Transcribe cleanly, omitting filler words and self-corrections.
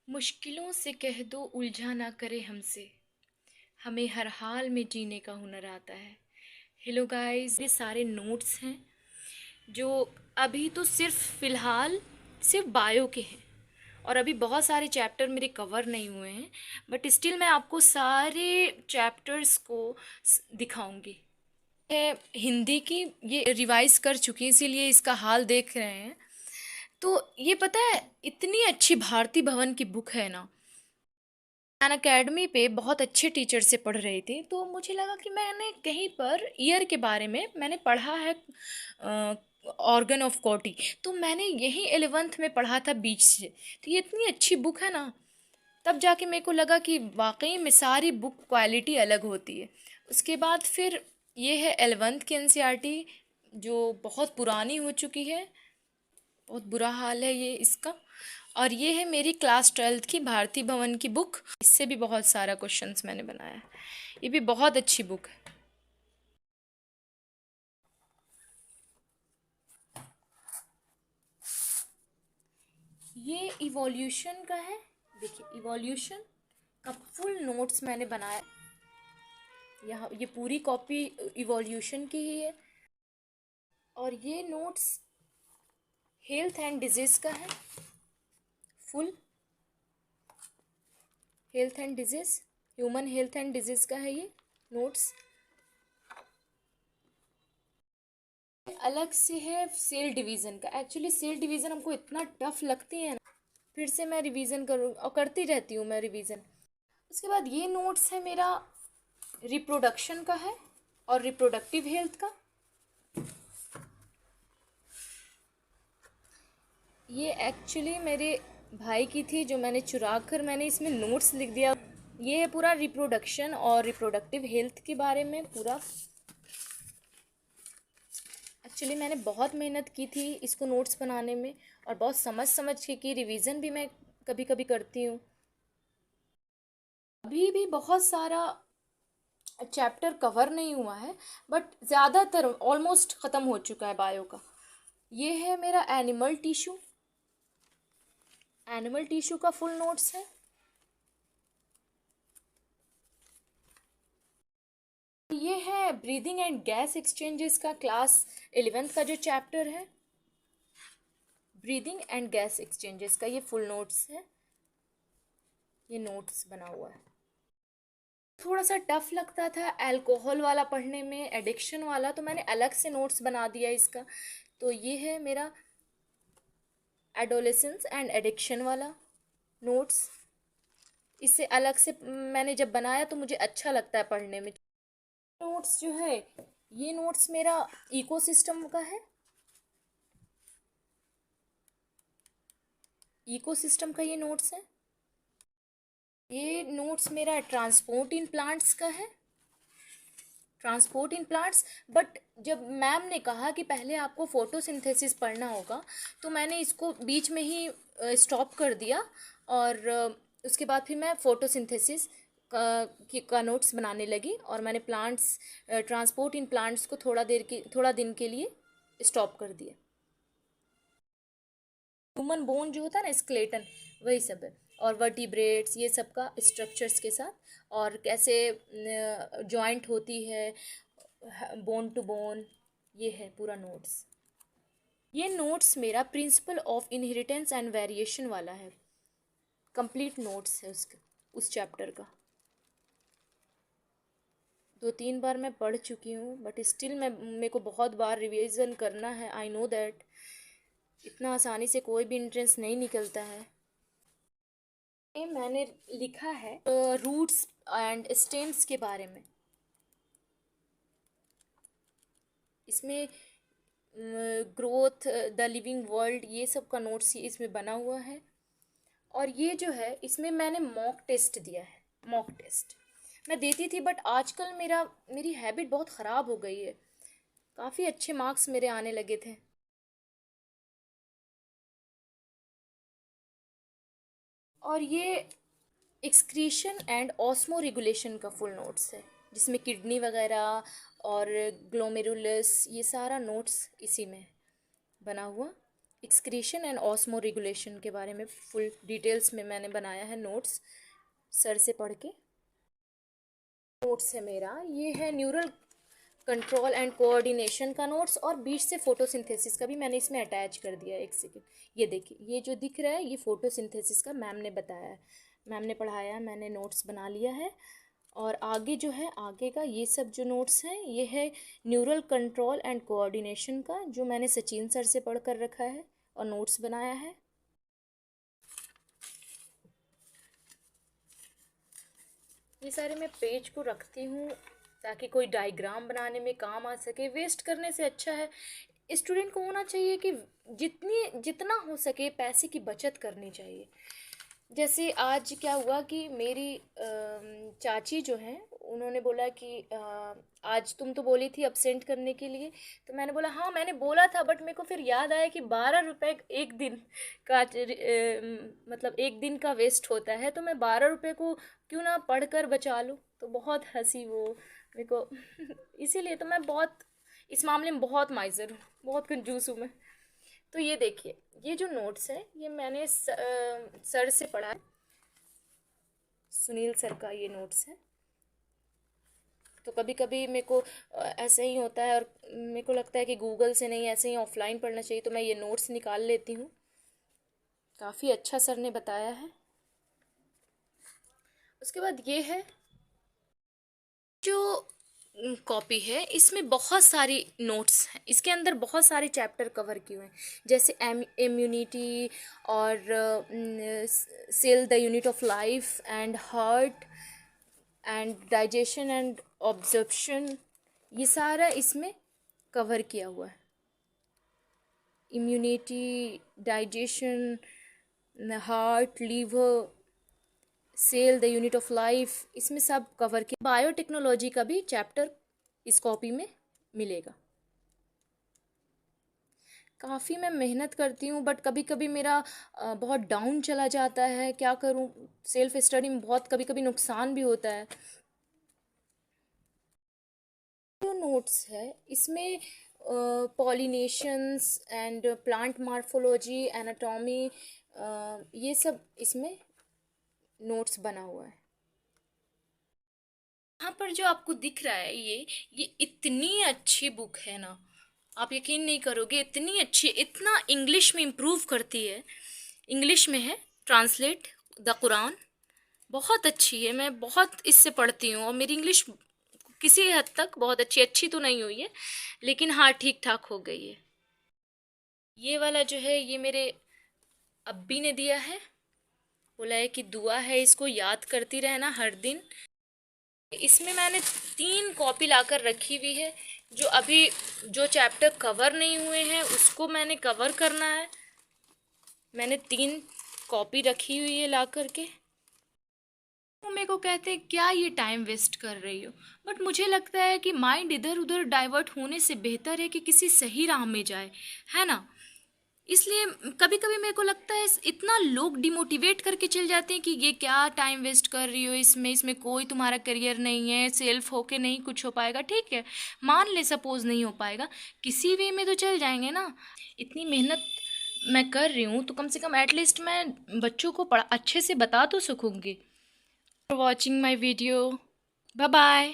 मुश्किलों से कह दो उलझा ना करे हमसे। हमें हर हाल में जीने का हुनर आता है। हेलो गाइस, ये सारे नोट्स हैं जो अभी तो सिर्फ फ़िलहाल सिर्फ बायो के हैं और अभी बहुत सारे चैप्टर मेरे कवर नहीं हुए हैं। बट स्टिल मैं आपको सारे चैप्टर्स को दिखाऊंगी। है हिंदी की, ये रिवाइज कर चुकी हैं इसीलिए इसका हाल देख रहे हैं। तो ये पता है, इतनी अच्छी भारती भवन की बुक है ना। अन अकेडमी पे बहुत अच्छे टीचर से पढ़ रही थी, तो मुझे लगा कि मैंने कहीं पर ईयर के बारे में मैंने पढ़ा है, ऑर्गन ऑफ कॉटी। तो मैंने यही 11th में पढ़ा था बीच से। तो ये इतनी अच्छी बुक है ना, तब जाके मेरे को लगा कि वाकई में सारी बुक क्वालिटी अलग होती है। उसके बाद फिर ये है 11th की एनसीईआरटी, जो बहुत पुरानी हो चुकी है। बहुत बुरा हाल है ये इसका। और ये है मेरी क्लास 12th की भारती भवन की बुक। इससे भी बहुत सारा क्वेश्चंस मैंने बनाया है। ये भी बहुत अच्छी बुक है। ये इवोल्यूशन का है। देखिए, इवोल्यूशन का फुल नोट्स मैंने बनाया। यहाँ ये पूरी कॉपी इवोल्यूशन की ही है। और ये नोट्स हेल्थ एंड डिजीज का है। Full health and disease, human health and disease का है ये नोट्स। अलग से है सेल डिवीज़न का। एक्चुअली सेल डिवीज़न हमको इतना टफ लगती है ना, फिर से मैं रिवीजन करूँ और करती रहती हूँ मैं रिवीजन। उसके बाद ये नोट्स है मेरा रिप्रोडक्शन का है और रिप्रोडक्टिव हेल्थ का। ये एक्चुअली मेरे भाई की थी, जो मैंने चुरा कर मैंने इसमें नोट्स लिख दिया। ये है पूरा रिप्रोडक्शन और रिप्रोडक्टिव हेल्थ के बारे में पूरा। एक्चुअली मैंने बहुत मेहनत की थी इसको नोट्स बनाने में, और बहुत समझ समझ के की। रिवीजन भी मैं कभी कभी करती हूँ। अभी भी बहुत सारा चैप्टर कवर नहीं हुआ है, बट ज़्यादातर ऑलमोस्ट ख़त्म हो चुका है बायो का। ये है मेरा एनिमल टिश्यू। एनिमल टिश्यू का फुल नोट्स है। ये है ब्रीदिंग एंड गैस एक्सचेंजेस का क्लास 11th का जो चैप्टर है, ब्रीदिंग एंड गैस एक्सचेंजेस का ये फुल नोट्स है। ये नोट्स बना हुआ है। थोड़ा सा टफ लगता था अल्कोहल वाला पढ़ने में, एडिक्शन वाला, तो मैंने अलग से नोट्स बना दिया इसका। तो ये है मेरा एडोलेसेंस एंड एडिक्शन वाला नोट्स। इससे अलग से मैंने जब बनाया तो मुझे अच्छा लगता है पढ़ने में। नोट्स जो है, ये नोट्स मेरा इकोसिस्टम का है। इकोसिस्टम का ये नोट्स है। ये नोट्स मेरा ट्रांसपोर्ट इन प्लांट्स का है। Transport in plants. बट जब मैम ने कहा कि पहले आपको फोटोसिंथेसिस पढ़ना होगा, तो मैंने इसको बीच में ही स्टॉप कर दिया। और उसके बाद फिर मैं फोटोसिंथेसिस का नोट्स बनाने लगी, और मैंने प्लांट्स, ट्रांसपोर्ट इन प्लांट्स को थोड़ा दिन के लिए स्टॉप कर दिया। ह्यूमन बोन जो होता है ना, स्केलेटन, वही सब है। और वर्टिब्रेट्स, ये सब का स्ट्रक्चर्स के साथ, और कैसे जॉइंट होती है बोन टू बोन, ये है पूरा नोट्स। ये नोट्स मेरा principle of inheritance and variation वाला है। कंप्लीट नोट्स है उसका, उस चैप्टर का। 2-3 बार मैं पढ़ चुकी हूँ, बट स्टिल मेरे को बहुत बार रिवीजन करना है। आई नो दैट इतना आसानी से कोई भी एंट्रेंस नहीं निकलता है। ये मैंने लिखा है रूट्स एंड स्टेम्स के बारे में। इसमें ग्रोथ, द लिविंग वर्ल्ड, ये सब का नोट्स इसमें बना हुआ है। और ये जो है, इसमें मैंने मॉक टेस्ट दिया है। मॉक टेस्ट मैं देती थी, बट आजकल मेरी हैबिट बहुत ख़राब हो गई है। काफ़ी अच्छे मार्क्स मेरे आने लगे थे। और ये एक्सक्रीशन एंड ऑस्मो रेगुलेशन का फुल नोट्स है, जिसमें किडनी वगैरह और ग्लोमेरुलस, ये सारा नोट्स इसी में बना हुआ। एक्सक्रीशन एंड ऑस्मो रेगुलेशन के बारे में फुल डिटेल्स में मैंने बनाया है नोट्स, सर से पढ़ के। नोट्स है मेरा, ये है न्यूरल कंट्रोल एंड कोऑर्डिनेशन का नोट्स, और बीच से फोटोसिंथेसिस का भी मैंने इसमें अटैच कर दिया है। एक सेकेंड, ये देखिए, ये जो दिख रहा है ये फोटोसिंथेसिस का मैम ने बताया है, मैम ने पढ़ाया है, मैंने नोट्स बना लिया है। और आगे जो है, आगे का ये सब जो नोट्स हैं ये है न्यूरल कंट्रोल एंड कोऑर्डिनेशन का, जो मैंने सचिन सर से पढ़ कर रखा है और नोट्स बनाया है। ये सारे मैं पेज को रखती हूँ ताकि कोई डायग्राम बनाने में काम आ सके। वेस्ट करने से अच्छा है, स्टूडेंट को होना चाहिए कि जितना हो सके पैसे की बचत करनी चाहिए। जैसे आज क्या हुआ कि मेरी चाची जो हैं उन्होंने बोला कि आज तुम तो बोली थी अपसेंट करने के लिए, तो मैंने बोला हाँ मैंने बोला था, बट मेरे को फिर याद आया कि 12 रुपये एक दिन का मतलब एक दिन का वेस्ट होता है, तो मैं 12 रुपये को क्यों ना पढ़ कर बचा लूँ। तो बहुत हंसी वो मेरे को इसीलिए तो मैं बहुत इस मामले में बहुत माइजर हूँ, बहुत कंजूस हूँ मैं। तो ये देखिए, ये जो नोट्स है ये मैंने सर से पढ़ा है, सुनील सर का ये नोट्स है। तो कभी कभी मेरे को ऐसे ही होता है, और मेरे को लगता है कि गूगल से नहीं, ऐसे ही ऑफलाइन पढ़ना चाहिए, तो मैं ये नोट्स निकाल लेती हूँ। काफ़ी अच्छा सर ने बताया है। उसके बाद ये है जो कॉपी है, इसमें बहुत सारी नोट्स हैं, इसके अंदर बहुत सारे चैप्टर कवर किए हुए हैं, जैसे इम्यूनिटी और cell the unit of life and heart and digestion and absorption, ये सारा इसमें कवर किया हुआ है। Immunity, digestion, heart, liver, cell the unit of life, इसमें सब कवर किया। बायोटेक्नोलॉजी का भी चैप्टर इस कॉपी में मिलेगा। काफ़ी मैं मेहनत करती हूँ, बट कभी कभी मेरा बहुत डाउन चला जाता है, क्या करूँ, सेल्फ स्टडी में बहुत कभी कभी नुकसान भी होता है। जो नोट्स है इसमें pollinations and plant morphology, anatomy, ये सब इसमें नोट्स बना हुआ है। यहाँ पर जो आपको दिख रहा है ये इतनी अच्छी बुक है ना, आप यकीन नहीं करोगे, इतनी अच्छी, इतना इंग्लिश में इम्प्रूव करती है। इंग्लिश में है ट्रांसलेट द कुरान, बहुत अच्छी है, मैं बहुत इससे पढ़ती हूँ, और मेरी इंग्लिश किसी हद तक बहुत अच्छी तो नहीं हुई है, लेकिन हाँ ठीक ठाक हो गई है। ये वाला जो है ये मेरे अब्बी ने दिया है, बोला है कि दुआ है इसको याद करती रहना हर दिन। इसमें मैंने 3 कॉपी लाकर रखी हुई है, जो अभी जो चैप्टर कवर नहीं हुए हैं उसको मैंने कवर करना है। मैंने 3 कॉपी रखी हुई है ला करके। वो मेरे को कहते हैं क्या ये टाइम वेस्ट कर रही हो, बट मुझे लगता है कि माइंड इधर उधर डाइवर्ट होने से बेहतर है कि किसी सही राह में जाए, है ना। इसलिए कभी कभी मेरे को लगता है इतना लोग डिमोटिवेट करके चल जाते हैं कि ये क्या टाइम वेस्ट कर रही हो, इसमें कोई तुम्हारा करियर नहीं है, सेल्फ होके नहीं कुछ हो पाएगा। ठीक है, मान ले सपोज नहीं हो पाएगा, किसी वे में तो चल जाएंगे ना। इतनी मेहनत मैं कर रही हूँ तो कम से कम एटलीस्ट मैं बच्चों को अच्छे से बता तो सकूँगी। For watching my video, bye bye.